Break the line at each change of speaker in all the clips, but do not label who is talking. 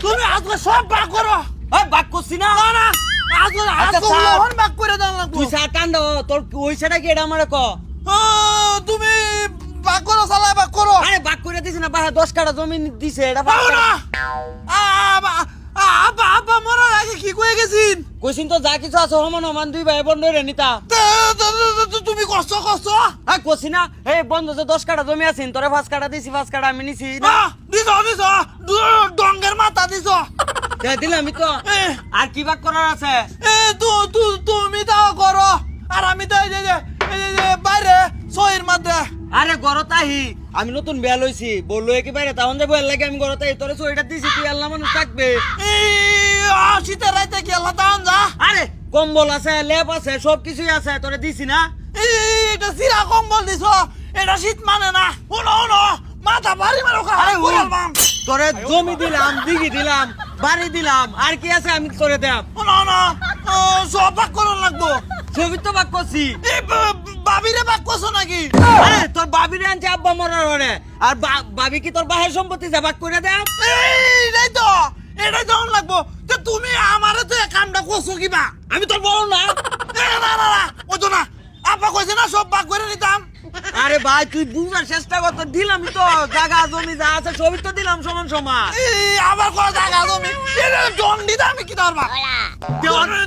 তুমি আজকে সব বাক করো।
বাক করছি না
বাক করে দাও না
তুই চা টান তোর ওই সেটা কি এটা আমারে ক
তুমি বাক করো চালাই বাক করো।
আরে বাক করে দিছি না বাহা 10 কাঠা জমি দিছে এটা
পাও না। আব্বা আব্বা মরার আগে কি কয়ে গেছিন?
কইছিন তো যা কিছু আছে সমান সমান দুই ভাই বন্ধ রে নিতা।
তুমি কষ্ট কষ্ট
কইছি না এই বন্ধ যে 10 কাঠা জমি আছেন তোরে 5 কাঠা দিছি 5 কাঠা আমি নিছি না
দিছ ডঙ্গের মাথা দিছ
দিলাম তো। আর কি বাক করার আছে?
তুমি তাও করো আর আমি তো এই যে বাইরে সহির মধ্যে।
আরে গরতাহি আমি নতুন বিয়া লইছি বললো কি বাইরে তখন যে বল লাগে আমি গরতাহি তোরে সোয়েটার দিছি তুই আল্লাহ মানুষ থাকবে।
শীতের রাইতে কি আল্লাহ তাহন যা।
আরে কম্বল আছে লেপ আছে সব কিছুই আছে তোরে দিছি না।
এটা সিরা কম্বল দিছ এটা শীত মানে না। শোনো মাথা ভারী মারো
তোরে জমি দিলাম দিঘি দিলাম বাড়ি দিলাম আর কি আছে আমি তোরে দেব।
শোনো সব বাক করন লাগবো।
ছবি তো বাক করছি।
বাবিরে বাক করছো নাকি?
আরে তোর বাবিরে আনছে আব্বা মরার ঘরে আর বাবি কি তোর বাহের সম্পত্তি যা বাক করে দেব?
এটাই তো লাগবো। তো তুমি আমারে তো কামটা করছো কিবা?
আমি তোর বড় না।
না ও তো না আব্বা কইছে না সব বাক করে নিতাম।
আরে ভাই তুই বুঝার চেষ্টা কর তো দিলামই তো জায়গা জমি যা আছে সবই তো দিলাম সমান সমান।
আবার কত জায়গা জমি দন্ডি দাম কি ধরবা?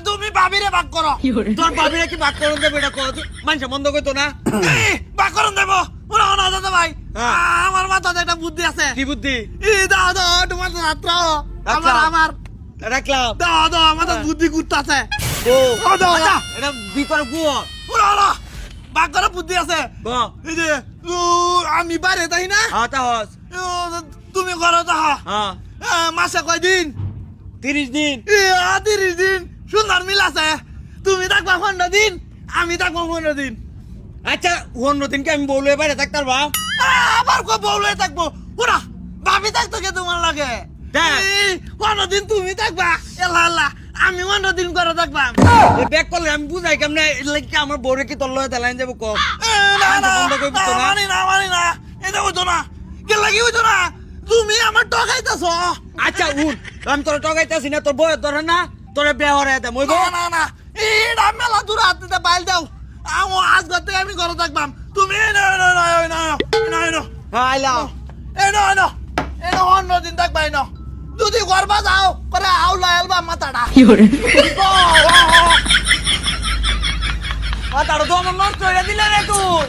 তুমি বাবিরে বাক করো।
তোর বাবিরে কি বাক করন দেব এটা কত মানুষ বন্ধ করতো না
বাক করন দেব। না দাদা ভাই আমার মাথাতে একটা বুদ্ধি আছে।
কি বুদ্ধি?
দাও তোমার রাত্র আমার
রাখলাম
দাও আমার বুদ্ধি করতেছে।
এটা ভিতরে গুয়ো
বাক করার বুদ্ধি আছে। এই যে আমি বাইরে তাই না তুমি করো তাহা মাসে কয় দিন?
30 দিন।
30 দিন সুন্দর মিল আছে। তুমি থাকবা 15 দিন আমি থাকবো 15 দিন।
আচ্ছা 15 দিন কি আমি বউলে বাইরে থাকতে পারবা?
আবার কো বউলে থাকবো পুরা ভাবি থাকতো কে তোমার লাগে? 15 দিন তুমি থাকবা আল্লাহ আমি 15 দিন করে থাকবা।
ব্যাক করলে আমি বুঝাই কেমনে আমার বউরে কি তোর লয়ে দেলাইন যাবো কো?
মানি না এটা হইতো না কে লাগি হইতো না। তুমি আমার টকাইতেছো।
আচ্ছা উঠ আমি তোর টকাইতেছি না তোর বউয়ের ধরে না তোরে বিয়ে হরে দেব।
না এটা মেলা দূর হাতে বাইল দাও আজ গতে আমি ঘরে থাকবাম। তুমি অন্য দিন থাকবাই না যদি গরবা যাও করে আউলা এলবা মাথাটা
মাথাটা তো আমার নষ্ট হয়ে দিলে রে তুই।